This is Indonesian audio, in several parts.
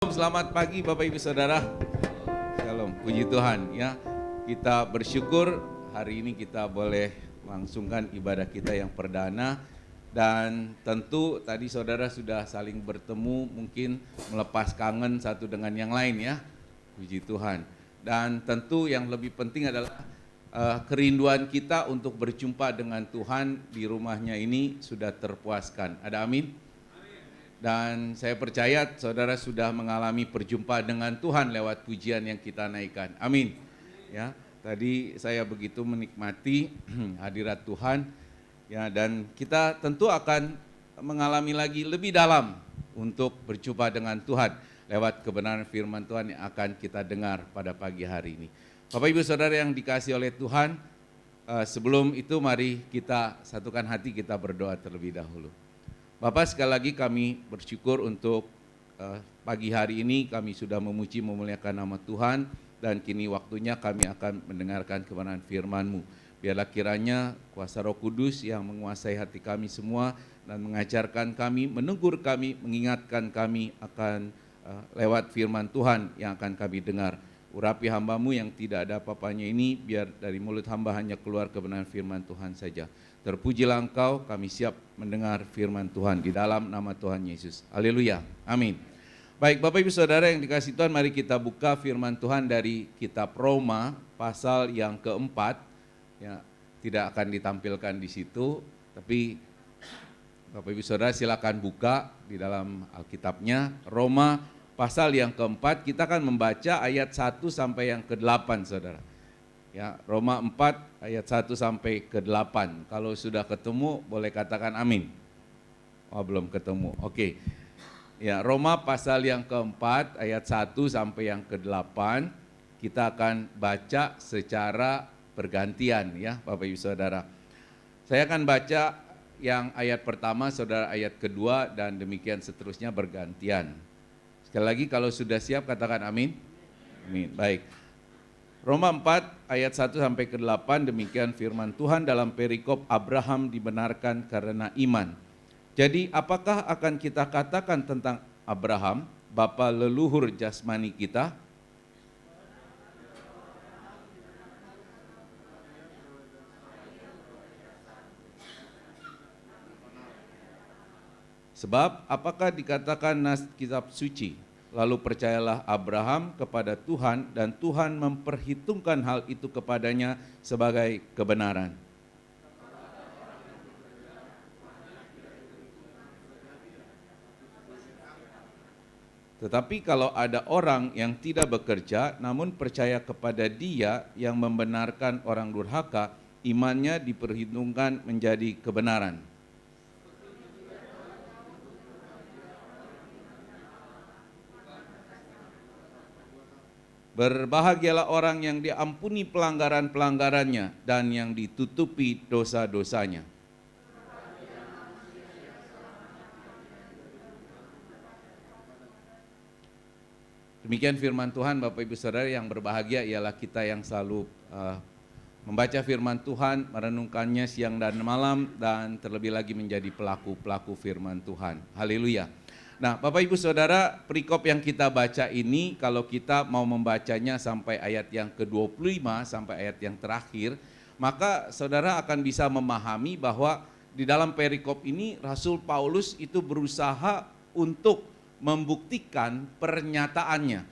Selamat pagi Bapak Ibu Saudara. Shalom, puji Tuhan ya. Kita bersyukur hari ini kita boleh melangsungkan ibadah kita yang perdana. Dan tentu tadi saudara sudah saling bertemu, mungkin melepas kangen satu dengan yang lain ya. Puji Tuhan. Dan tentu yang lebih penting adalah kerinduan kita untuk berjumpa dengan Tuhan di rumahnya ini sudah terpuaskan. Ada amin? Dan saya percaya saudara sudah mengalami perjumpaan dengan Tuhan lewat pujian yang kita naikkan. Amin. Ya, tadi saya begitu menikmati hadirat Tuhan. Ya, dan kita tentu akan mengalami lagi lebih dalam untuk berjumpa dengan Tuhan lewat kebenaran firman Tuhan yang akan kita dengar pada pagi hari ini. Bapak Ibu Saudara yang dikasihi oleh Tuhan, sebelum itu mari kita satukan hati, kita berdoa terlebih dahulu. Bapak, sekali lagi kami bersyukur untuk pagi hari ini kami sudah memuji memuliakan nama Tuhan, dan kini waktunya kami akan mendengarkan kebenaran firman-Mu. Biarlah kiranya kuasa Roh Kudus yang menguasai hati kami semua dan mengajarkan kami, menegur kami, mengingatkan kami akan lewat firman Tuhan yang akan kami dengar. Urapi hamba-Mu yang tidak ada apa-apanya ini, biar dari mulut hamba hanya keluar kebenaran firman Tuhan saja. Terpujilah Engkau, kami siap mendengar firman Tuhan di dalam nama Tuhan Yesus. Haleluya, amin. Baik Bapak Ibu Saudara yang dikasihi Tuhan, mari kita buka firman Tuhan dari kitab Roma pasal yang keempat. Ya, tidak akan ditampilkan di situ, tapi Bapak Ibu Saudara silakan buka di dalam Alkitabnya. Roma pasal yang keempat, kita akan membaca ayat 1 sampai yang ke-8 Saudara. Ya, Roma 4 ayat 1 sampai ke-8. Kalau sudah ketemu boleh katakan amin. Oh, belum ketemu. Oke. Ya, Roma pasal yang keempat ayat 1 sampai yang ke-8. Kita akan baca secara bergantian ya, Bapak Ibu Saudara. Saya akan baca yang ayat pertama, saudara ayat kedua, dan demikian seterusnya bergantian. Sekali lagi kalau sudah siap katakan amin. Amin. Baik. Roma 4 ayat 1 sampai ke-8, demikian firman Tuhan dalam perikop Abraham dibenarkan karena iman. Jadi apakah akan kita katakan tentang Abraham, bapa leluhur jasmani kita? Sebab apakah dikatakan nas kitab suci? Lalu percayalah Abraham kepada Tuhan, dan Tuhan memperhitungkan hal itu kepadanya sebagai kebenaran. Tetapi kalau ada orang yang tidak bekerja namun percaya kepada Dia yang membenarkan orang durhaka, imannya diperhitungkan menjadi kebenaran. Berbahagialah orang yang diampuni pelanggaran-pelanggarannya dan yang ditutupi dosa-dosanya. Demikian firman Tuhan. Bapak Ibu Saudara yang berbahagia ialah kita yang selalu membaca firman Tuhan, merenungkannya siang dan malam, dan terlebih lagi menjadi pelaku-pelaku firman Tuhan. Haleluya. Nah, Bapak Ibu Saudara, perikop yang kita baca ini, kalau kita mau membacanya sampai ayat yang ke-25 sampai ayat yang terakhir, maka saudara akan bisa memahami bahwa di dalam perikop ini Rasul Paulus itu berusaha untuk membuktikan pernyataannya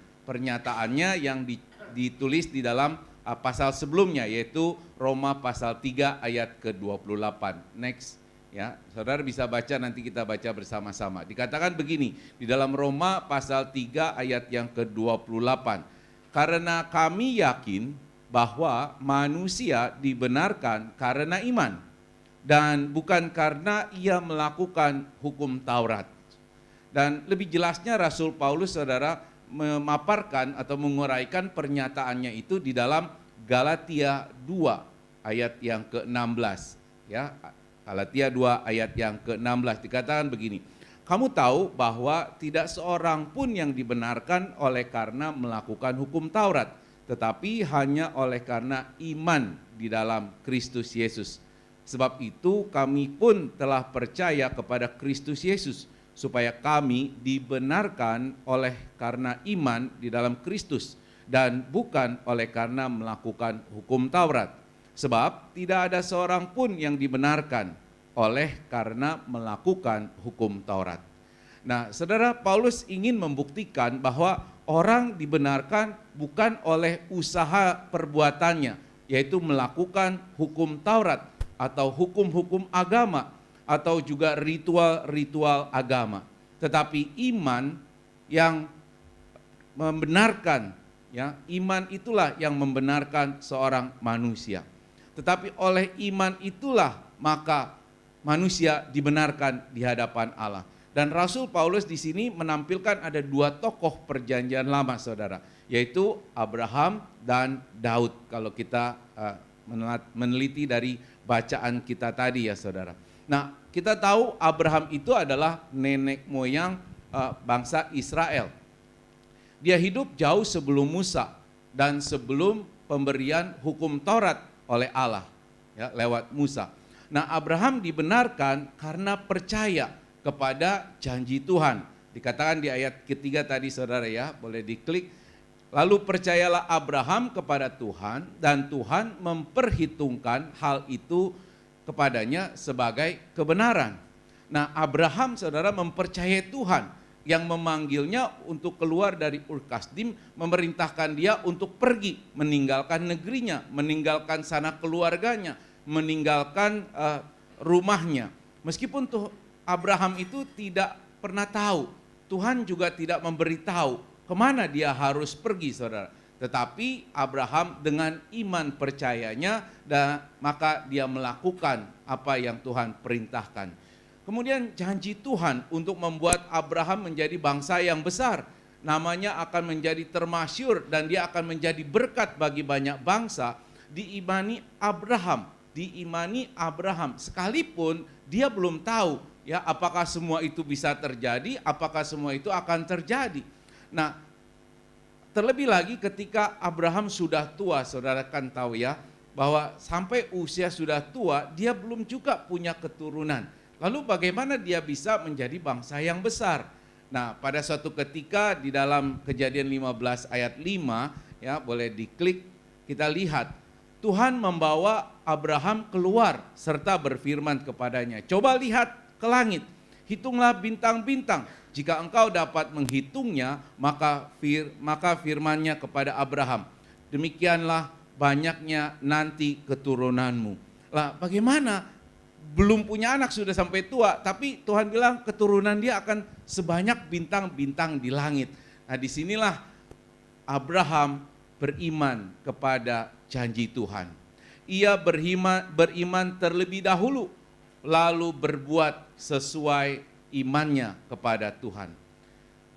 yang ditulis di dalam pasal sebelumnya, yaitu Roma pasal 3 ayat ke-28. Next. Ya, saudara bisa baca, nanti kita baca bersama-sama. Dikatakan begini di dalam Roma pasal 3 ayat yang ke-28. Karena kami yakin bahwa manusia dibenarkan karena iman dan bukan karena ia melakukan hukum Taurat. Dan lebih jelasnya Rasul Paulus saudara memaparkan atau menguraikan pernyataannya itu di dalam Galatia 2 ayat yang ke-16 ya. Galatia 2 ayat yang ke-16 dikatakan begini. Kamu tahu bahwa tidak seorang pun yang dibenarkan oleh karena melakukan hukum Taurat, tetapi hanya oleh karena iman di dalam Kristus Yesus. Sebab itu kami pun telah percaya kepada Kristus Yesus, supaya kami dibenarkan oleh karena iman di dalam Kristus dan bukan oleh karena melakukan hukum Taurat. Sebab tidak ada seorang pun yang dibenarkan oleh karena melakukan hukum Taurat. Nah, saudara, Paulus ingin membuktikan bahwa orang dibenarkan bukan oleh usaha perbuatannya, yaitu melakukan hukum Taurat atau hukum-hukum agama atau juga ritual-ritual agama. Tetapi iman yang membenarkan, ya, iman itulah yang membenarkan seorang manusia. Tetapi oleh iman itulah maka manusia dibenarkan di hadapan Allah. Dan Rasul Paulus di sini menampilkan ada dua tokoh perjanjian lama, saudara, yaitu Abraham dan Daud. Kalau kita meneliti dari bacaan kita tadi, ya saudara. Nah, kita tahu Abraham itu adalah nenek moyang bangsa Israel. Dia hidup jauh sebelum Musa dan sebelum pemberian hukum Taurat oleh Allah, ya, lewat Musa. Nah, Abraham dibenarkan karena percaya kepada janji Tuhan. Dikatakan di ayat ketiga tadi, saudara, ya, boleh diklik. Lalu percayalah Abraham kepada Tuhan dan Tuhan memperhitungkan hal itu kepadanya sebagai kebenaran. Nah, Abraham, saudara, mempercayai Tuhan yang memanggilnya untuk keluar dari Ur Kasdim, memerintahkan dia untuk pergi, meninggalkan negerinya, meninggalkan sanak keluarganya, meninggalkan rumahnya. Meskipun Abraham itu tidak pernah tahu, Tuhan juga tidak memberitahu kemana dia harus pergi, saudara. Tetapi Abraham dengan iman percayanya, dan maka dia melakukan apa yang Tuhan perintahkan. Kemudian janji Tuhan untuk membuat Abraham menjadi bangsa yang besar. Namanya akan menjadi termasyhur dan dia akan menjadi berkat bagi banyak bangsa. Diimani Abraham sekalipun dia belum tahu, ya, apakah semua itu bisa terjadi, apakah semua itu akan terjadi. Nah, terlebih lagi ketika Abraham sudah tua, saudara kan tahu, ya, bahwa sampai usia sudah tua dia belum juga punya keturunan. Lalu bagaimana dia bisa menjadi bangsa yang besar? Nah, pada suatu ketika di dalam Kejadian 15 ayat 5, ya, boleh diklik, kita lihat Tuhan membawa Abraham keluar serta berfirman kepadanya, coba lihat ke langit, hitunglah bintang-bintang. Jika engkau dapat menghitungnya, maka firman-Nya kepada Abraham, demikianlah banyaknya nanti keturunanmu. Lah, bagaimana? Belum punya anak, sudah sampai tua, tapi Tuhan bilang keturunan dia akan sebanyak bintang-bintang di langit. Nah, disinilah Abraham beriman kepada janji Tuhan. Ia beriman terlebih dahulu, lalu berbuat sesuai imannya kepada Tuhan.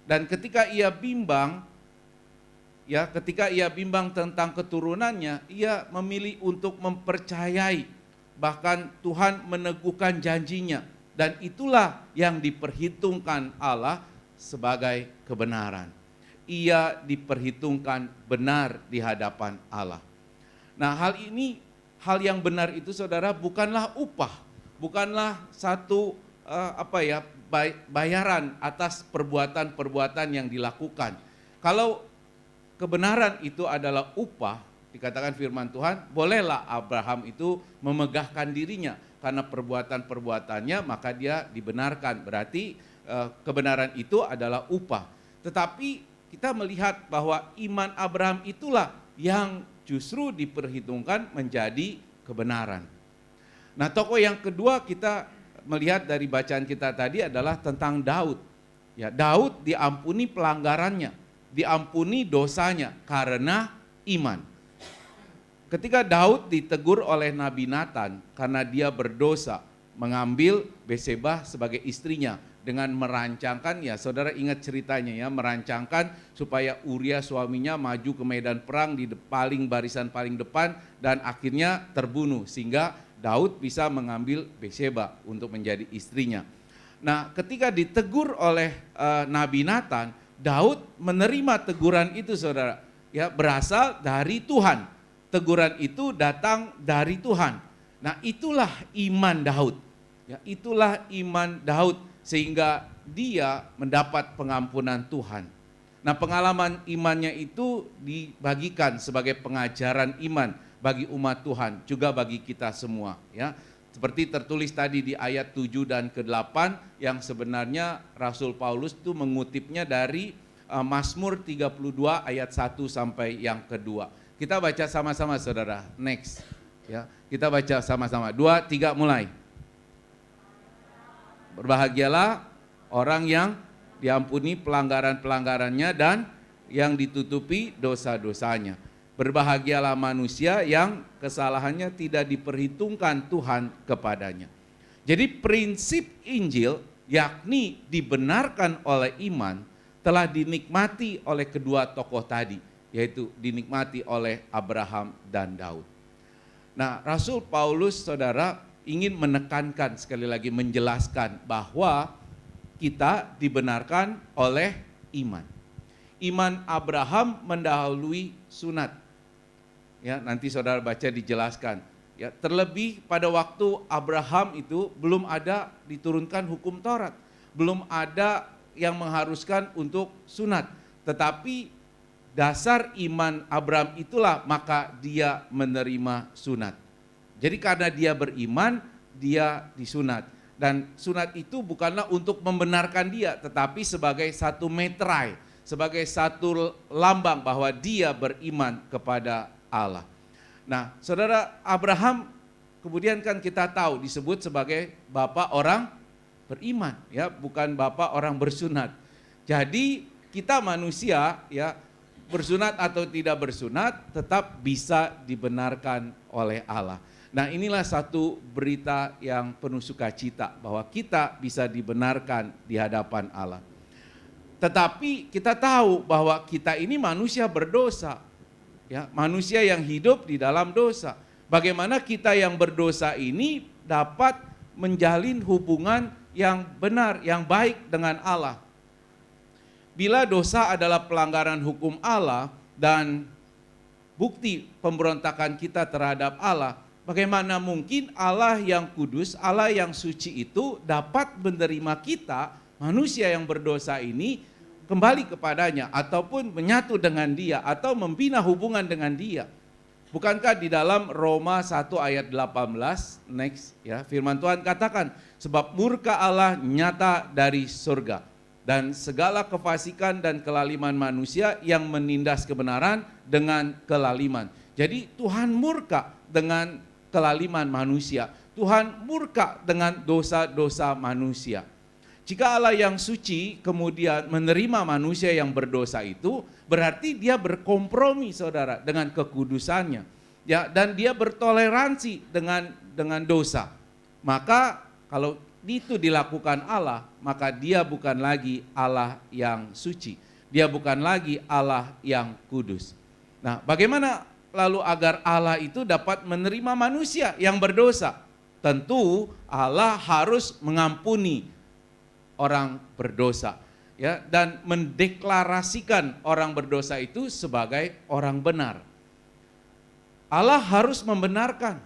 Dan ketika ia bimbang, ya, ketika ia bimbang tentang keturunannya, ia memilih untuk mempercayai, bahkan Tuhan meneguhkan janjinya, dan itulah yang diperhitungkan Allah sebagai kebenaran. Ia diperhitungkan benar di hadapan Allah. Nah, hal yang benar itu, saudara, bukanlah upah, bukanlah satu bayaran atas perbuatan-perbuatan yang dilakukan. Kalau kebenaran itu adalah upah, dikatakan firman Tuhan, bolehlah Abraham itu memegahkan dirinya karena perbuatan-perbuatannya, maka dia dibenarkan. Berarti kebenaran itu adalah upah. Tetapi kita melihat bahwa iman Abraham itulah yang justru diperhitungkan menjadi kebenaran. Nah, tokoh yang kedua kita melihat dari bacaan kita tadi adalah tentang Daud. Ya, Daud diampuni pelanggarannya, diampuni dosanya karena iman. Ketika Daud ditegur oleh Nabi Nathan karena dia berdosa mengambil Betsebah sebagai istrinya dengan merancangkan, ya, saudara ingat ceritanya, ya, merancangkan supaya Uria suaminya maju ke medan perang di barisan paling depan dan akhirnya terbunuh sehingga Daud bisa mengambil Betsebah untuk menjadi istrinya. Nah, ketika ditegur oleh Nabi Nathan, Daud menerima teguran itu, saudara, ya, berasal dari Tuhan. Teguran itu datang dari Tuhan. Nah, itulah iman Daud. Ya, itulah iman Daud sehingga dia mendapat pengampunan Tuhan. Nah, pengalaman imannya itu dibagikan sebagai pengajaran iman bagi umat Tuhan, juga bagi kita semua, ya. Seperti tertulis tadi di ayat 7 dan ke-8 yang sebenarnya Rasul Paulus itu mengutipnya dari Mazmur 32 ayat 1 sampai yang kedua. Kita baca sama-sama Saudara. Next. Ya, kita baca sama-sama. 2, 3 mulai. Berbahagialah orang yang diampuni pelanggaran-pelanggarannya dan yang ditutupi dosa-dosanya. Berbahagialah manusia yang kesalahannya tidak diperhitungkan Tuhan kepadanya. Jadi prinsip Injil, yakni dibenarkan oleh iman, telah dinikmati oleh kedua tokoh tadi, yaitu dinikmati oleh Abraham dan Daud. Nah, Rasul Paulus, saudara, ingin menekankan sekali lagi, menjelaskan bahwa kita dibenarkan oleh iman. Iman Abraham mendahului sunat. Ya, nanti saudara baca dijelaskan. Ya, terlebih pada waktu Abraham itu belum ada diturunkan hukum Taurat, belum ada yang mengharuskan untuk sunat. Tetapi dasar iman Abraham itulah maka dia menerima sunat. Jadi karena dia beriman, dia disunat. Dan sunat itu bukanlah untuk membenarkan dia, tetapi sebagai satu metrai, sebagai satu lambang bahwa dia beriman kepada Allah. Nah, saudara, Abraham kemudian kan kita tahu disebut sebagai bapak orang beriman, ya, bukan bapak orang bersunat. Jadi kita manusia, ya, bersunat atau tidak bersunat tetap bisa dibenarkan oleh Allah. Nah, inilah satu berita yang penuh sukacita bahwa kita bisa dibenarkan di hadapan Allah. Tetapi kita tahu bahwa kita ini manusia berdosa, ya, manusia yang hidup di dalam dosa. Bagaimana kita yang berdosa ini dapat menjalin hubungan yang benar, yang baik dengan Allah? Bila dosa adalah pelanggaran hukum Allah dan bukti pemberontakan kita terhadap Allah, bagaimana mungkin Allah yang kudus, Allah yang suci itu dapat menerima kita, manusia yang berdosa ini, kembali kepadanya ataupun menyatu dengan dia atau membina hubungan dengan dia? Bukankah di dalam Roma 1 ayat 18, next, ya, firman Tuhan katakan, sebab murka Allah nyata dari surga dan segala kefasikan dan kelaliman manusia yang menindas kebenaran dengan kelaliman. Jadi Tuhan murka dengan kelaliman manusia. Tuhan murka dengan dosa-dosa manusia. Jika Allah yang suci kemudian menerima manusia yang berdosa itu, berarti dia berkompromi, saudara, dengan kekudusannya. Ya, dan dia bertoleransi dengan dosa. Maka kalau itu dilakukan Allah, maka dia bukan lagi Allah yang suci. Dia bukan lagi Allah yang kudus. Nah, bagaimana lalu agar Allah itu dapat menerima manusia yang berdosa? Tentu Allah harus mengampuni orang berdosa, ya, dan mendeklarasikan orang berdosa itu sebagai orang benar. Allah harus membenarkan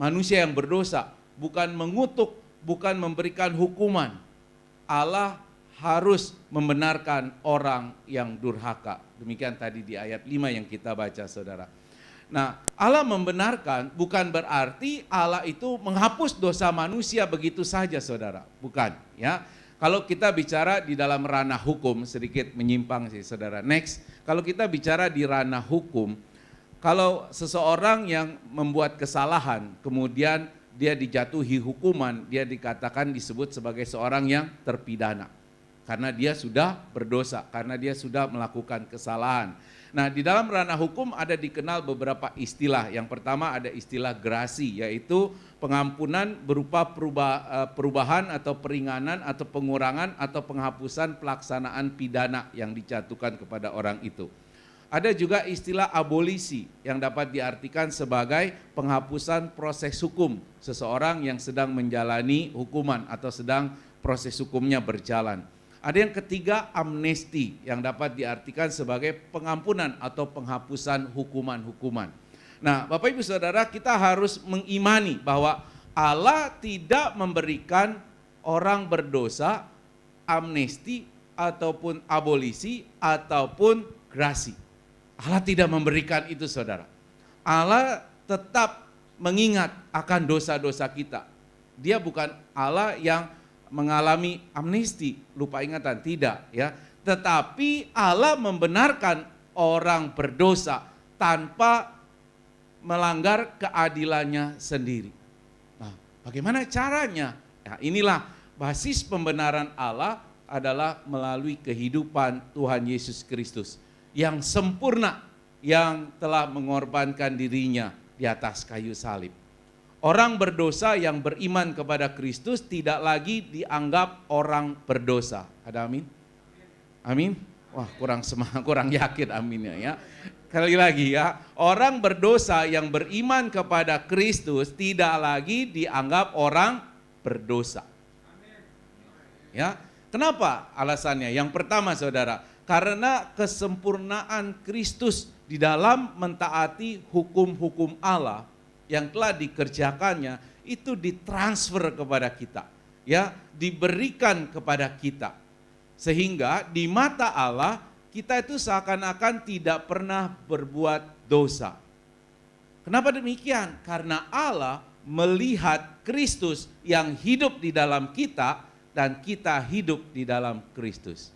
manusia yang berdosa, bukan mengutuk, bukan memberikan hukuman. Allah harus membenarkan orang yang durhaka. Demikian tadi di ayat 5 yang kita baca, saudara. Nah, Allah membenarkan bukan berarti Allah itu menghapus dosa manusia begitu saja, saudara. Bukan, ya. Kalau kita bicara di dalam ranah hukum, sedikit menyimpang sih, saudara. Next, kalau kita bicara di ranah hukum, kalau seseorang yang membuat kesalahan, kemudian dia dijatuhi hukuman, dia dikatakan disebut sebagai seorang yang terpidana. Karena dia sudah berdosa, karena dia sudah melakukan kesalahan. Nah, di dalam ranah hukum ada dikenal beberapa istilah. Yang pertama ada istilah grasi, yaitu pengampunan berupa perubahan atau peringanan atau pengurangan atau penghapusan pelaksanaan pidana yang dijatuhkan kepada orang itu. Ada juga istilah abolisi yang dapat diartikan sebagai penghapusan proses hukum seseorang yang sedang menjalani hukuman atau sedang proses hukumnya berjalan. Ada yang ketiga, amnesti, yang dapat diartikan sebagai pengampunan atau penghapusan hukuman-hukuman. Nah, Bapak Ibu Saudara, kita harus mengimani bahwa Allah tidak memberikan orang berdosa amnesti ataupun abolisi ataupun grasi. Allah tidak memberikan itu, saudara. Allah tetap mengingat akan dosa-dosa kita. Dia bukan Allah yang mengalami amnesti, lupa ingatan, tidak ya. Tetapi Allah membenarkan orang berdosa tanpa melanggar keadilannya sendiri. Nah, bagaimana caranya? Nah, inilah basis pembenaran Allah adalah melalui kehidupan Tuhan Yesus Kristus yang sempurna, yang telah mengorbankan dirinya di atas kayu salib. Orang berdosa yang beriman kepada Kristus tidak lagi dianggap orang berdosa. Ada amin? Amin? Wah, kurang yakin aminnya ya. Kali lagi ya, orang berdosa yang beriman kepada Kristus tidak lagi dianggap orang berdosa. Ya, kenapa alasannya? Yang pertama, saudara, karena kesempurnaan Kristus di dalam mentaati hukum-hukum Allah yang telah dikerjakannya itu ditransfer kepada kita, ya, diberikan kepada kita. Sehingga di mata Allah kita itu seakan-akan tidak pernah berbuat dosa. Kenapa demikian? Karena Allah melihat Kristus yang hidup di dalam kita dan kita hidup di dalam Kristus.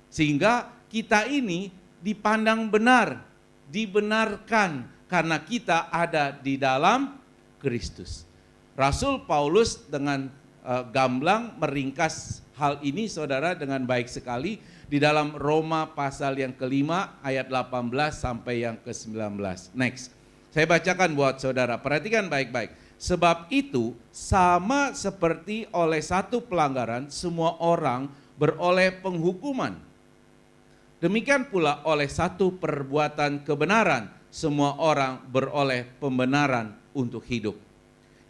Sehingga kita ini dipandang benar, dibenarkan karena kita ada di dalam Kristus. Rasul Paulus dengan gamblang meringkas hal ini, saudara, dengan baik sekali di dalam Roma pasal yang kelima ayat 18 sampai yang ke-19. Next, saya bacakan buat saudara, perhatikan baik-baik. Sebab itu sama seperti oleh satu pelanggaran semua orang beroleh penghukuman. Demikian pula oleh satu perbuatan kebenaran semua orang beroleh pembenaran untuk hidup.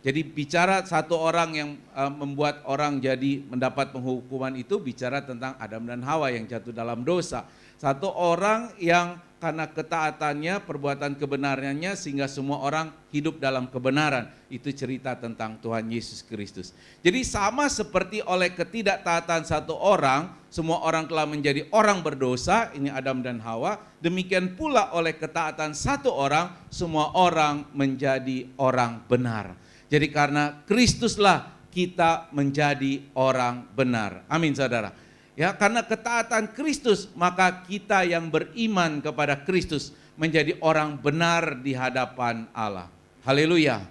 Jadi bicara satu orang yang membuat orang jadi mendapat penghukuman itu bicara tentang Adam dan Hawa yang jatuh dalam dosa. Satu orang yang karena ketaatannya, perbuatan kebenarannya sehingga semua orang hidup dalam kebenaran. Itu cerita tentang Tuhan Yesus Kristus. Jadi sama seperti oleh ketidaktaatan satu orang, semua orang telah menjadi orang berdosa, ini Adam dan Hawa. Demikian pula oleh ketaatan satu orang, semua orang menjadi orang benar. Jadi karena Kristuslah kita menjadi orang benar. Amin, saudara. Ya, karena ketaatan Kristus, maka kita yang beriman kepada Kristus menjadi orang benar di hadapan Allah. Haleluya.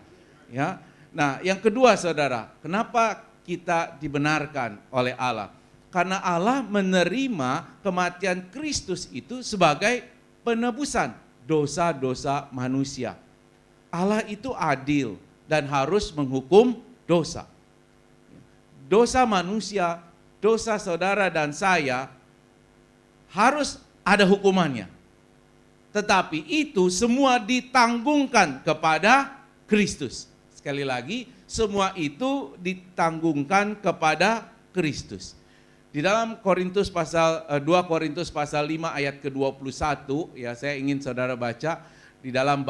Ya. Nah, yang kedua, saudara, kenapa kita dibenarkan oleh Allah? Karena Allah menerima kematian Kristus itu sebagai penebusan dosa-dosa manusia. Allah itu adil dan harus menghukum dosa. Dosa manusia, dosa saudara dan saya harus ada hukumannya. Tetapi itu semua ditanggungkan kepada Kristus. Sekali lagi, semua itu ditanggungkan kepada Kristus. Di dalam 2 Korintus pasal 5 ayat ke-21, ya saya ingin saudara baca di dalam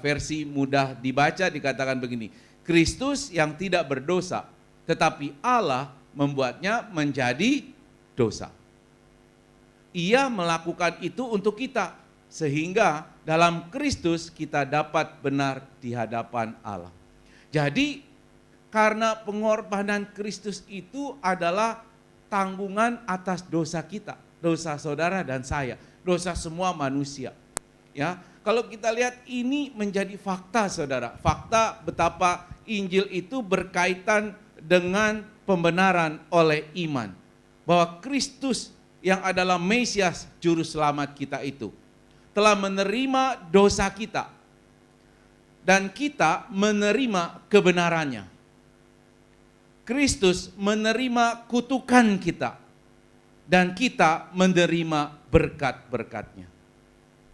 versi mudah dibaca dikatakan begini. Kristus yang tidak berdosa, tetapi Allah membuatnya menjadi dosa. Ia melakukan itu untuk kita, sehingga dalam Kristus kita dapat benar di hadapan Allah. Jadi karena pengorbanan Kristus itu adalah tanggungan atas dosa kita, dosa saudara dan saya, dosa semua manusia. Ya, kalau kita lihat ini menjadi fakta, saudara, fakta betapa Injil itu berkaitan dengan pembenaran oleh iman. Bahwa Kristus yang adalah Mesias juru selamat kita itu telah menerima dosa kita dan kita menerima kebenarannya. Kristus menerima kutukan kita dan kita menerima berkat-berkatnya.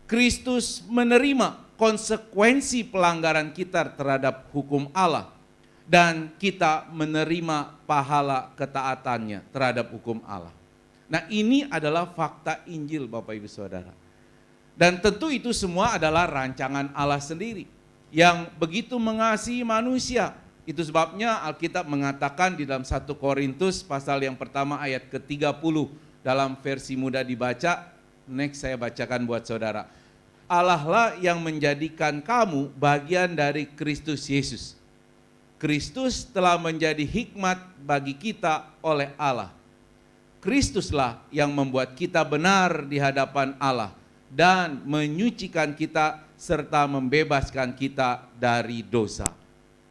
Kristus menerima konsekuensi pelanggaran kita terhadap hukum Allah dan kita menerima pahala ketaatannya terhadap hukum Allah. Nah, ini adalah fakta Injil, Bapak Ibu Saudara. Dan tentu itu semua adalah rancangan Allah sendiri yang begitu mengasihi manusia Itu sebabnya Alkitab mengatakan di dalam 1 Korintus pasal yang pertama ayat ke-30 dalam versi mudah dibaca, next saya bacakan buat saudara. Allah lah yang menjadikan kamu bagian dari Kristus Yesus. Kristus telah menjadi hikmat bagi kita oleh Allah. Kristuslah yang membuat kita benar di hadapan Allah dan menyucikan kita serta membebaskan kita dari dosa.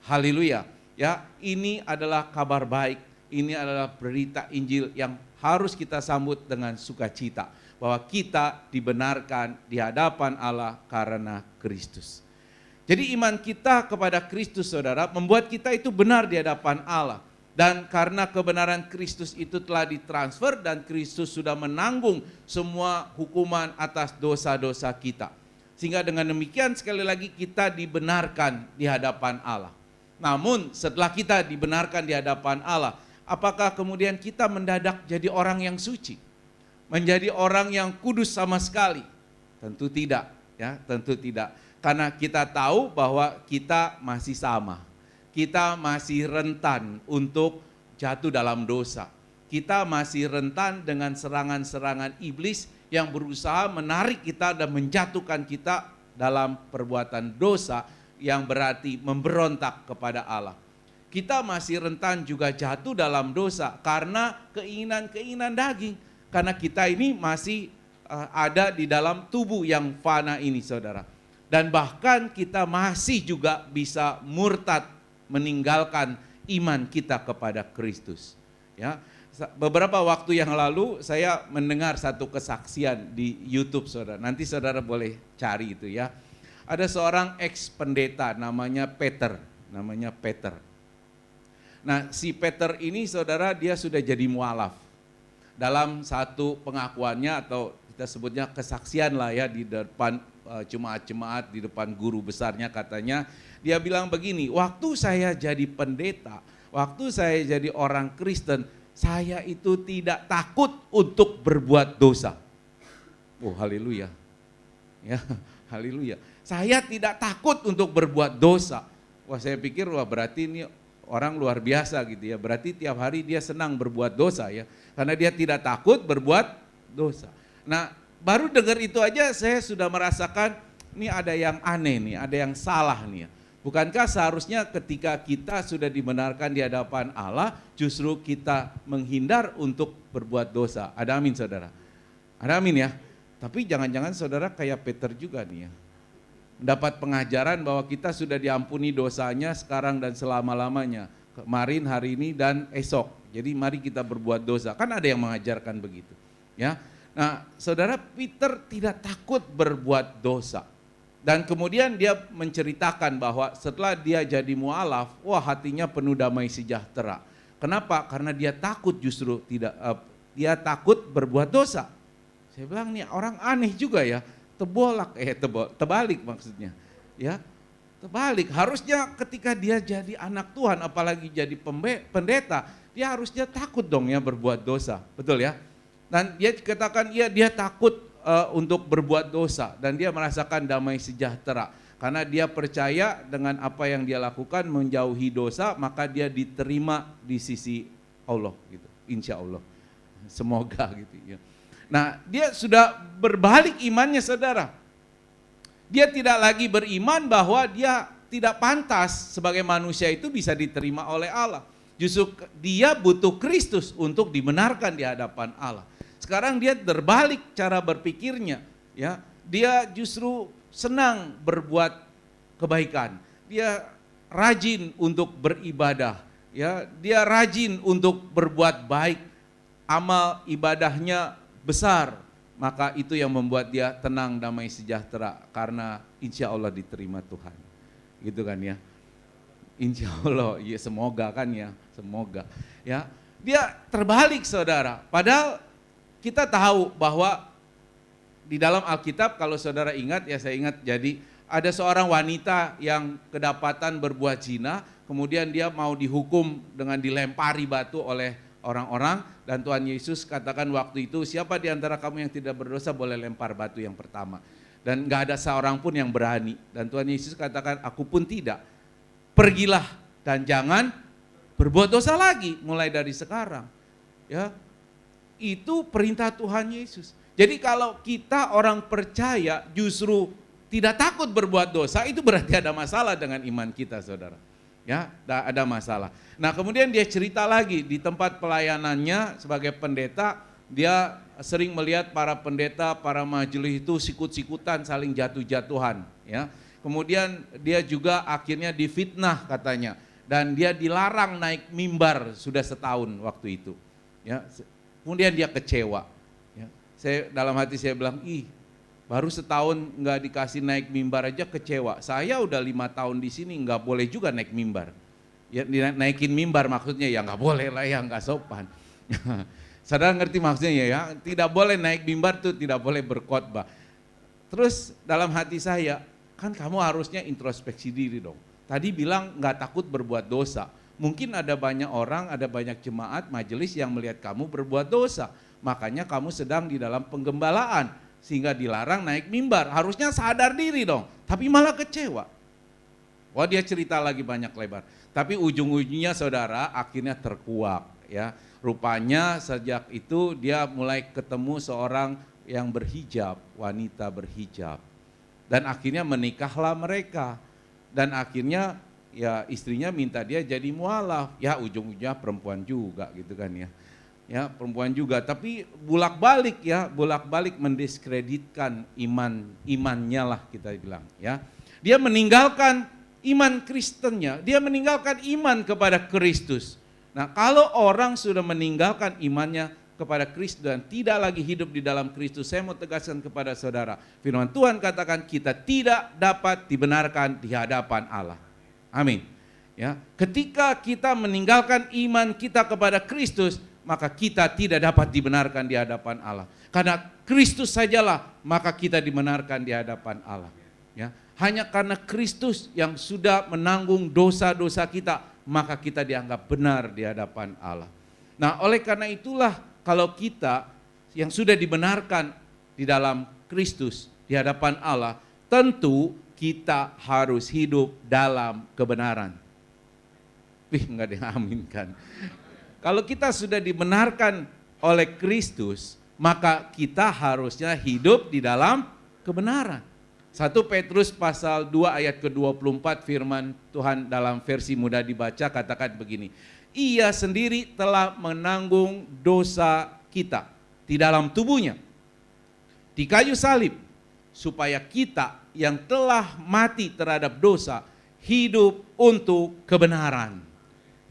Haleluya. Ya, ini adalah kabar baik. Ini adalah berita Injil yang harus kita sambut dengan sukacita, bahwa kita dibenarkan di hadapan Allah karena Kristus. Jadi iman kita kepada Kristus, saudara, membuat kita itu benar di hadapan Allah. Dan karena kebenaran Kristus itu telah ditransfer dan Kristus sudah menanggung semua hukuman atas dosa-dosa kita. Sehingga dengan demikian sekali lagi kita dibenarkan di hadapan Allah. Namun setelah kita dibenarkan di hadapan Allah, apakah kemudian kita mendadak jadi orang yang suci? Menjadi orang yang kudus sama sekali? Tentu tidak, ya, tentu tidak. Karena kita tahu bahwa kita masih sama. Kita masih rentan untuk jatuh dalam dosa. Kita masih rentan dengan serangan-serangan iblis yang berusaha menarik kita dan menjatuhkan kita dalam perbuatan dosa yang berarti memberontak kepada Allah. Kita masih rentan juga jatuh dalam dosa karena keinginan-keinginan daging. Karena kita ini masih ada di dalam tubuh yang fana ini, saudara. Dan bahkan kita masih juga bisa murtad, meninggalkan iman kita kepada Kristus. Ya, beberapa waktu yang lalu saya mendengar satu kesaksian di YouTube, saudara. Nanti saudara boleh cari itu ya. Ada seorang ex-pendeta namanya Peter. Nah, si Peter ini, saudara, dia sudah jadi mualaf. Dalam satu pengakuannya atau kita sebutnya kesaksian lah ya, di depan jemaat-jemaat, di depan guru besarnya, katanya dia bilang begini, waktu saya jadi pendeta, waktu saya jadi orang Kristen, saya itu tidak takut untuk berbuat dosa. Oh, haleluya. Ya, haleluya. Saya tidak takut untuk berbuat dosa. Wah, saya pikir wah berarti ini orang luar biasa gitu ya. Berarti tiap hari dia senang berbuat dosa ya. Karena dia tidak takut berbuat dosa. Nah, baru dengar itu aja saya sudah merasakan ini ada yang aneh nih, ada yang salah nih ya. Bukankah seharusnya ketika kita sudah dibenarkan di hadapan Allah, justru kita menghindar untuk berbuat dosa? Ada amin, saudara? Ada amin ya? Tapi jangan-jangan saudara kayak Peter juga nih ya. Mendapat pengajaran bahwa kita sudah diampuni dosanya sekarang dan selama-lamanya. Kemarin, hari ini, dan esok. Jadi mari kita berbuat dosa. Kan ada yang mengajarkan begitu. Ya. Nah, saudara, Peter tidak takut berbuat dosa. Dan kemudian dia menceritakan bahwa setelah dia jadi mualaf, wah hatinya penuh damai sejahtera. Kenapa? Karena dia takut justru dia takut berbuat dosa. Saya bilang nih orang aneh juga ya. Terbalik maksudnya. Ya. Terbalik. Harusnya ketika dia jadi anak Tuhan, apalagi jadi pendeta, dia harusnya takut dong ya berbuat dosa. Betul ya? Dan dia katakan dia takut untuk berbuat dosa dan dia merasakan damai sejahtera. Karena dia percaya dengan apa yang dia lakukan menjauhi dosa, maka dia diterima di sisi Allah gitu. Insya Allah. Semoga gitu ya. Nah, dia sudah berbalik imannya, saudara. Dia tidak lagi beriman bahwa dia tidak pantas sebagai manusia itu bisa diterima oleh Allah. Justru dia butuh Kristus untuk dibenarkan di hadapan Allah. Sekarang dia terbalik cara berpikirnya, ya. Dia justru senang berbuat kebaikan. Dia rajin untuk beribadah, ya. Dia rajin untuk berbuat baik. Amal ibadahnya besar, maka itu yang membuat dia tenang, damai sejahtera karena insya Allah diterima Tuhan, gitu kan ya, insya Allah, ya semoga kan ya, semoga ya. Dia terbalik, saudara, padahal kita tahu bahwa di dalam Alkitab kalau saudara ingat ya, saya ingat, jadi ada seorang wanita yang kedapatan berbuat zina, kemudian dia mau dihukum dengan dilempari batu oleh orang-orang, dan Tuhan Yesus katakan waktu itu, siapa di antara kamu yang tidak berdosa boleh lempar batu yang pertama. Dan gak ada seorang pun yang berani. Dan Tuhan Yesus katakan, aku pun tidak. Pergilah dan jangan berbuat dosa lagi mulai dari sekarang. Ya, itu perintah Tuhan Yesus. Jadi kalau kita orang percaya justru tidak takut berbuat dosa, itu berarti ada masalah dengan iman kita, saudara. Ya, ada masalah. Nah, kemudian dia cerita lagi di tempat pelayanannya sebagai pendeta, dia sering melihat para pendeta, para majelis itu sikut-sikutan, saling jatuh-jatuhan. Ya, kemudian dia juga akhirnya difitnah katanya, dan dia dilarang naik mimbar sudah setahun waktu itu. Ya, kemudian dia kecewa. Ya, dalam hati saya bilang, baru setahun nggak dikasih naik mimbar aja kecewa. Saya udah 5 tahun di sini nggak boleh juga naik mimbar. Ya, naikin mimbar maksudnya ya nggak boleh lah ya, nggak sopan. Saudara ngerti maksudnya ya? Tidak boleh naik mimbar tuh, tidak boleh berkhotbah. Terus dalam hati saya, kan kamu harusnya introspeksi diri dong. Tadi bilang nggak takut berbuat dosa. Mungkin ada banyak orang, ada banyak jemaat, majelis yang melihat kamu berbuat dosa. Makanya kamu sedang di dalam penggembalaan, sehingga dilarang naik mimbar. Harusnya sadar diri dong, tapi malah kecewa. Wah, dia cerita lagi banyak lebar. Tapi ujung-ujungnya saudara akhirnya terkuak. Ya, rupanya sejak itu dia mulai ketemu seorang yang berhijab, wanita berhijab. Dan akhirnya menikahlah mereka. Dan akhirnya ya istrinya minta dia jadi mualaf. Ya ujung-ujungnya perempuan juga gitu kan ya. Ya perempuan juga, tapi bolak-balik mendiskreditkan imannya lah kita bilang ya. Dia meninggalkan iman Kristennya, dia meninggalkan iman kepada Kristus. Nah, kalau orang sudah meninggalkan imannya kepada Kristus dan tidak lagi hidup di dalam Kristus, saya mau tegaskan kepada saudara, firman Tuhan katakan kita tidak dapat dibenarkan di hadapan Allah. Amin. Ya, ketika kita meninggalkan iman kita kepada Kristus, maka kita tidak dapat dibenarkan di hadapan Allah. Karena Kristus sajalah maka kita dibenarkan di hadapan Allah. Ya, hanya karena Kristus yang sudah menanggung dosa-dosa kita, maka kita dianggap benar di hadapan Allah. Nah, oleh karena itulah kalau kita yang sudah dibenarkan di dalam Kristus di hadapan Allah, tentu kita harus hidup dalam kebenaran. Enggak diaminkan. Kalau kita sudah dibenarkan oleh Kristus, maka kita harusnya hidup di dalam kebenaran. 1 Petrus pasal 2 ayat ke-24 firman Tuhan dalam versi mudah dibaca katakan begini. Ia sendiri telah menanggung dosa kita di dalam tubuhnya di kayu salib, supaya kita yang telah mati terhadap dosa hidup untuk kebenaran.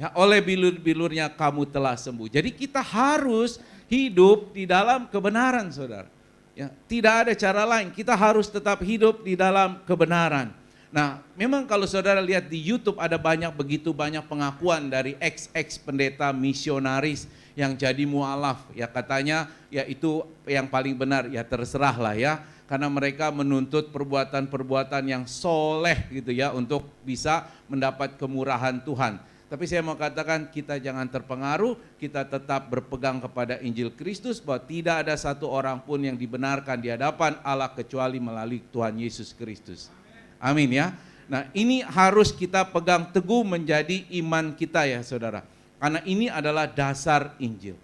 Ya, oleh bilur-bilurnya kamu telah sembuh. Jadi kita harus hidup di dalam kebenaran, saudara. Ya, tidak ada cara lain, kita harus tetap hidup di dalam kebenaran. Nah, memang kalau saudara lihat di YouTube ada begitu banyak pengakuan dari ex pendeta misionaris yang jadi mualaf. Ya katanya ya itu yang paling benar, ya terserah lah ya. Karena mereka menuntut perbuatan-perbuatan yang soleh gitu ya untuk bisa mendapat kemurahan Tuhan. Tapi saya mau katakan kita jangan terpengaruh, kita tetap berpegang kepada Injil Kristus bahwa tidak ada satu orang pun yang dibenarkan di hadapan Allah kecuali melalui Tuhan Yesus Kristus. Amin ya. Nah, ini harus kita pegang teguh menjadi iman kita ya saudara. Karena ini adalah dasar Injil.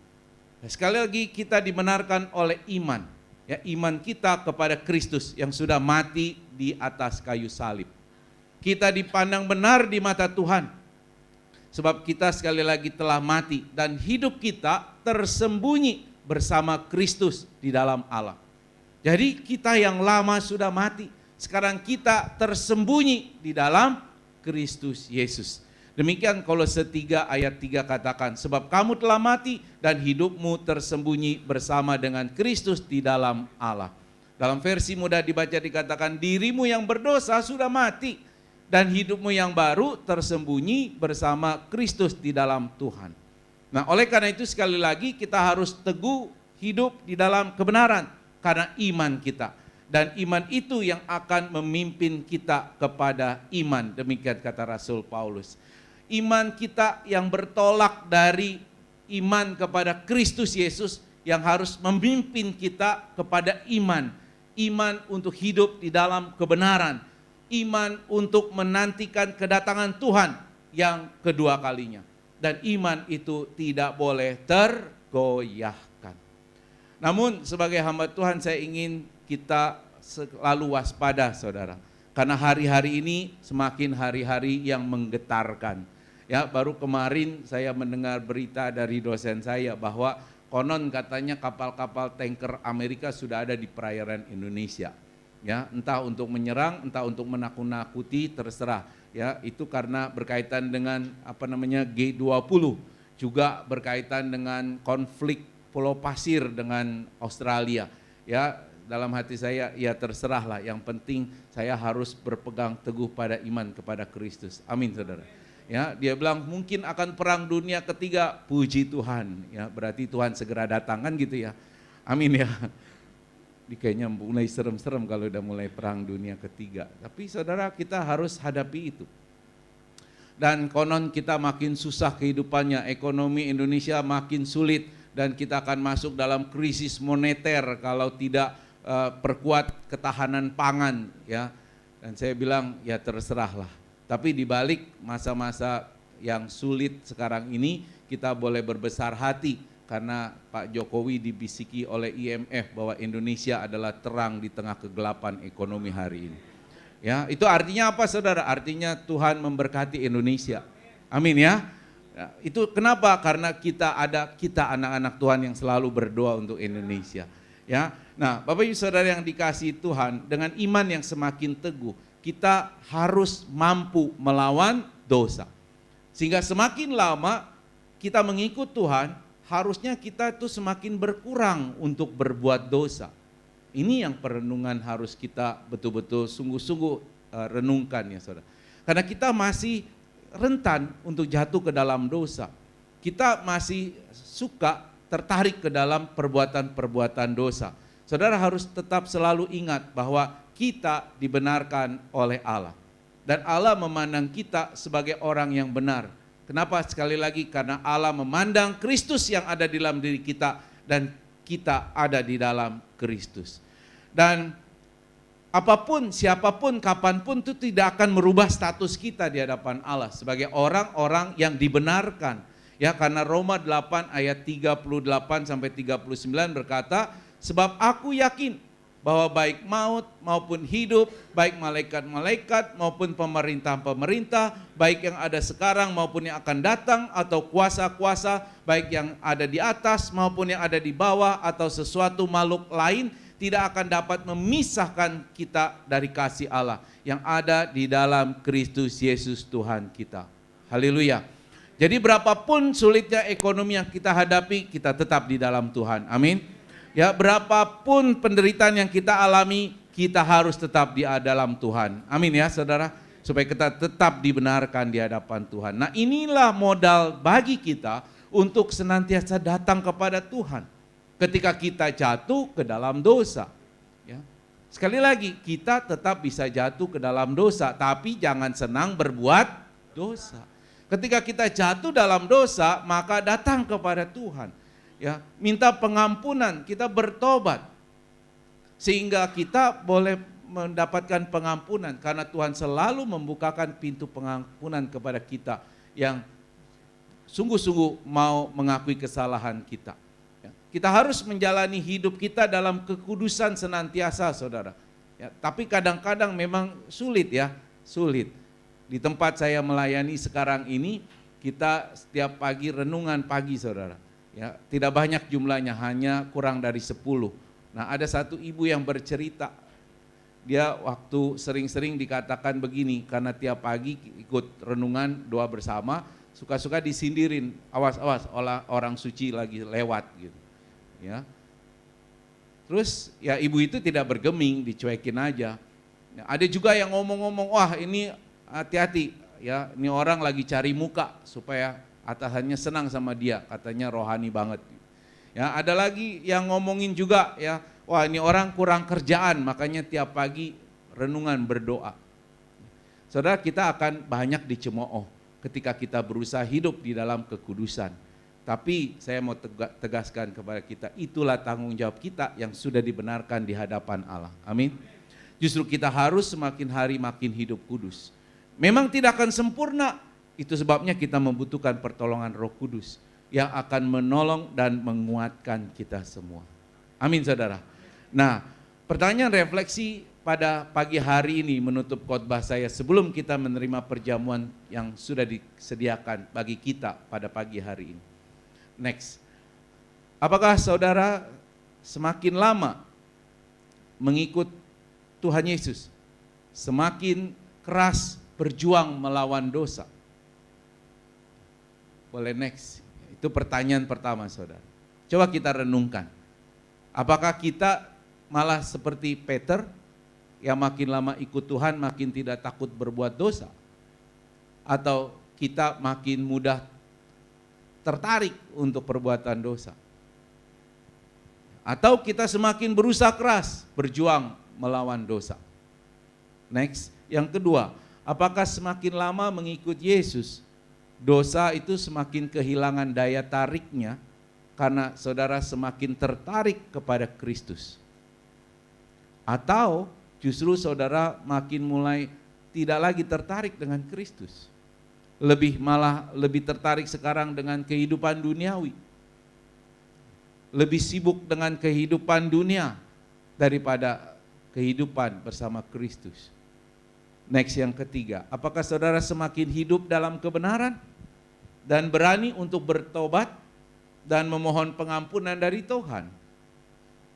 Nah, sekali lagi kita dibenarkan oleh iman. Ya, iman kita kepada Kristus yang sudah mati di atas kayu salib. Kita dipandang benar di mata Tuhan. Sebab kita sekali lagi telah mati dan hidup kita tersembunyi bersama Kristus di dalam Allah. Jadi kita yang lama sudah mati, sekarang kita tersembunyi di dalam Kristus Yesus. Demikian Kolose 3 ayat 3 katakan, sebab kamu telah mati dan hidupmu tersembunyi bersama dengan Kristus di dalam Allah. Dalam versi mudah dibaca dikatakan, dirimu yang berdosa sudah mati dan hidupmu yang baru tersembunyi bersama Kristus di dalam Tuhan. Nah, oleh karena itu sekali lagi kita harus teguh hidup di dalam kebenaran karena iman kita. Dan iman itu yang akan memimpin kita kepada iman. Demikian kata Rasul Paulus. Iman kita yang bertolak dari iman kepada Kristus Yesus yang harus memimpin kita kepada iman. Iman untuk hidup di dalam kebenaran. Iman untuk menantikan kedatangan Tuhan yang kedua kalinya. Dan iman itu tidak boleh tergoyahkan. Namun sebagai hamba Tuhan saya ingin kita selalu waspada saudara. Karena hari-hari ini semakin hari-hari yang menggetarkan. Ya, baru kemarin saya mendengar berita dari dosen saya bahwa konon katanya kapal-kapal tanker Amerika sudah ada di perairan Indonesia. Ya, entah untuk menyerang, entah untuk menakut-nakuti, terserah. Ya, itu karena berkaitan dengan G20, juga berkaitan dengan konflik Pulau Pasir dengan Australia. Ya, dalam hati saya ya terserahlah, yang penting saya harus berpegang teguh pada iman kepada Kristus. Amin saudara. Ya, dia bilang mungkin akan perang dunia ketiga, puji Tuhan. Ya, berarti Tuhan segera datang kan gitu ya. Amin ya. Ini kayaknya mulai serem-serem kalau udah mulai perang dunia ketiga. Tapi saudara, kita harus hadapi itu. Dan konon kita makin susah kehidupannya, ekonomi Indonesia makin sulit, dan kita akan masuk dalam krisis moneter kalau tidak perkuat ketahanan pangan ya. Dan saya bilang ya terserahlah. Tapi di balik masa-masa yang sulit sekarang ini, kita boleh berbesar hati karena Pak Jokowi dibisiki oleh IMF bahwa Indonesia adalah terang di tengah kegelapan ekonomi hari ini. Ya, itu artinya apa saudara? Artinya Tuhan memberkati Indonesia. Amin ya. Ya, itu kenapa? Karena kita anak-anak Tuhan yang selalu berdoa untuk Indonesia. Ya. Nah, Bapak Ibu Saudara yang dikasihi Tuhan, dengan iman yang semakin teguh, kita harus mampu melawan dosa. Sehingga semakin lama kita mengikut Tuhan, harusnya kita tuh semakin berkurang untuk berbuat dosa. Ini yang perenungan harus kita betul-betul sungguh-sungguh renungkan ya saudara. Karena kita masih rentan untuk jatuh ke dalam dosa. Kita masih suka tertarik ke dalam perbuatan-perbuatan dosa. Saudara harus tetap selalu ingat bahwa kita dibenarkan oleh Allah. Dan Allah memandang kita sebagai orang yang benar. Kenapa? Sekali lagi karena Allah memandang Kristus yang ada di dalam diri kita dan kita ada di dalam Kristus. Dan apapun, siapapun, kapanpun itu tidak akan merubah status kita di hadapan Allah sebagai orang-orang yang dibenarkan. Ya, karena Roma 8 ayat 38 sampai 39 berkata, sebab aku yakin bahwa baik maut maupun hidup, baik malaikat-malaikat maupun pemerintah-pemerintah, baik yang ada sekarang maupun yang akan datang, atau kuasa-kuasa, baik yang ada di atas maupun yang ada di bawah, atau sesuatu makhluk lain, tidak akan dapat memisahkan kita dari kasih Allah yang ada di dalam Kristus Yesus Tuhan kita. Haleluya. Jadi berapapun sulitnya ekonomi yang kita hadapi, kita tetap di dalam Tuhan. Amin. Ya, berapapun penderitaan yang kita alami, kita harus tetap di dalam Tuhan. Amin ya saudara. Supaya kita tetap dibenarkan di hadapan Tuhan. Nah, inilah modal bagi kita untuk senantiasa datang kepada Tuhan. Ketika kita jatuh ke dalam dosa. Ya. Sekali lagi, kita tetap bisa jatuh ke dalam dosa, tapi jangan senang berbuat dosa. Ketika kita jatuh dalam dosa, maka datang kepada Tuhan. Ya, minta pengampunan, kita bertobat sehingga kita boleh mendapatkan pengampunan karena Tuhan selalu membukakan pintu pengampunan kepada kita yang sungguh-sungguh mau mengakui kesalahan kita. Ya, kita harus menjalani hidup kita dalam kekudusan senantiasa saudara. Ya, tapi kadang-kadang memang sulit ya, sulit. Di tempat saya melayani sekarang ini, kita setiap pagi renungan pagi saudara. Ya, tidak banyak jumlahnya, hanya kurang dari 10. Nah, ada satu ibu yang bercerita, dia waktu sering-sering dikatakan begini, karena tiap pagi ikut renungan doa bersama, suka-suka disindirin, awas-awas orang suci lagi lewat gitu. Ya. Terus ya ibu itu tidak bergeming, dicuekin aja. Ya, ada juga yang ngomong-ngomong, wah ini hati-hati, ya ini orang lagi cari muka supaya atasannya senang sama dia, katanya rohani banget. Ya, ada lagi yang ngomongin juga ya, wah ini orang kurang kerjaan, makanya tiap pagi renungan berdoa. Saudara, kita akan banyak dicemooh ketika kita berusaha hidup di dalam kekudusan. Tapi saya mau tegaskan kepada kita, itulah tanggung jawab kita yang sudah dibenarkan di hadapan Allah. Amin. Justru kita harus semakin hari makin hidup kudus. Memang tidak akan sempurna, Itu sebabnya kita membutuhkan pertolongan Roh Kudus yang akan menolong dan menguatkan kita semua. Amin saudara. Nah, pertanyaan refleksi pada pagi hari ini menutup khotbah saya sebelum kita menerima perjamuan yang sudah disediakan bagi kita pada pagi hari ini. Next. Apakah saudara semakin lama mengikut Tuhan Yesus, semakin keras berjuang melawan dosa? Boleh next. Itu pertanyaan pertama saudara. Coba kita renungkan. Apakah kita malah seperti Peter yang makin lama ikut Tuhan makin tidak takut berbuat dosa? Atau kita makin mudah tertarik untuk perbuatan dosa? Atau kita semakin berusaha keras berjuang melawan dosa? Next. Yang kedua, apakah semakin lama mengikut Yesus, dosa itu semakin kehilangan daya tariknya karena saudara semakin tertarik kepada Kristus? Atau justru saudara makin mulai tidak lagi tertarik dengan Kristus, malah lebih tertarik sekarang dengan kehidupan duniawi, lebih sibuk dengan kehidupan dunia daripada kehidupan bersama Kristus? Next, yang ketiga, apakah saudara semakin hidup dalam kebenaran dan berani untuk bertobat dan memohon pengampunan dari Tuhan?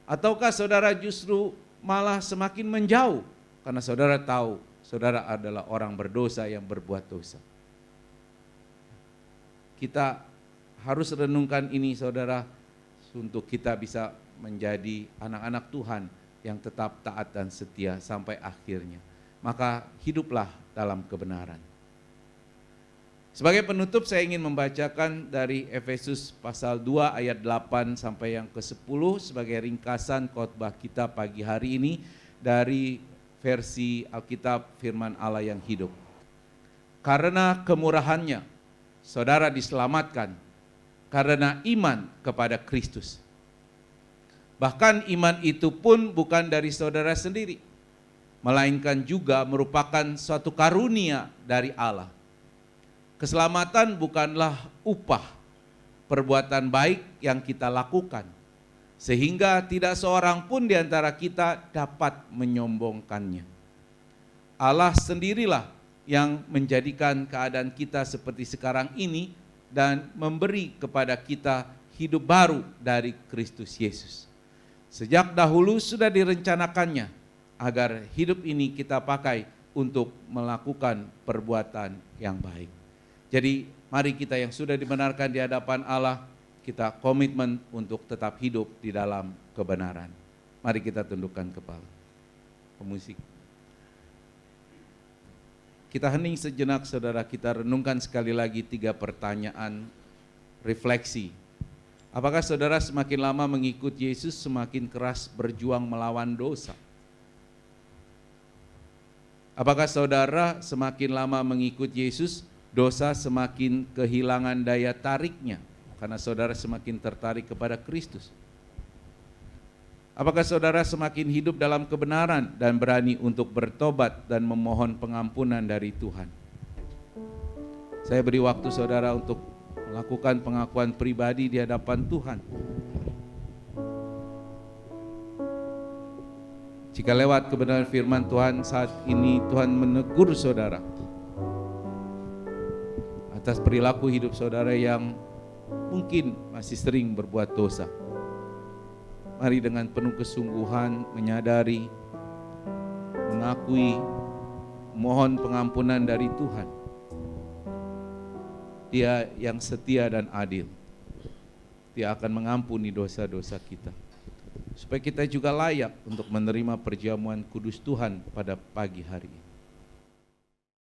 Ataukah saudara justru malah semakin menjauh karena saudara tahu saudara adalah orang berdosa yang berbuat dosa? Kita harus renungkan ini saudara, untuk kita bisa menjadi anak-anak Tuhan yang tetap taat dan setia sampai akhirnya. Maka hiduplah dalam kebenaran. Sebagai penutup saya ingin membacakan dari Efesus pasal 2 ayat 8 sampai yang ke-10 sebagai ringkasan khotbah kita pagi hari ini dari versi Alkitab Firman Allah yang hidup. Karena kemurahannya saudara diselamatkan karena iman kepada Kristus. Bahkan iman itu pun bukan dari saudara sendiri, melainkan juga merupakan suatu karunia dari Allah. Keselamatan bukanlah upah perbuatan baik yang kita lakukan, sehingga tidak seorang pun di antara kita dapat menyombongkannya. Allah sendirilah yang menjadikan keadaan kita seperti sekarang ini dan memberi kepada kita hidup baru dari Kristus Yesus. Sejak dahulu sudah direncanakannya agar hidup ini kita pakai untuk melakukan perbuatan yang baik. Jadi mari kita yang sudah dibenarkan di hadapan Allah, kita komitmen untuk tetap hidup di dalam kebenaran. Mari kita tundukkan kepala. Pemusik. Kita hening sejenak saudara, kita renungkan sekali lagi 3 pertanyaan refleksi. Apakah saudara semakin lama mengikut Yesus semakin keras berjuang melawan dosa? Apakah saudara semakin lama mengikut Yesus, dosa semakin kehilangan daya tariknya karena saudara semakin tertarik kepada Kristus? Apakah saudara semakin hidup dalam kebenaran dan berani untuk bertobat dan memohon pengampunan dari Tuhan? Saya beri waktu saudara untuk melakukan pengakuan pribadi di hadapan Tuhan. Jika lewat kebenaran firman Tuhan saat ini Tuhan menegur saudara atas perilaku hidup saudara yang mungkin masih sering berbuat dosa, mari dengan penuh kesungguhan menyadari, mengakui, mohon pengampunan dari Tuhan. Dia yang setia dan adil. Dia akan mengampuni dosa-dosa kita, supaya kita juga layak untuk menerima perjamuan kudus Tuhan pada pagi hari ini.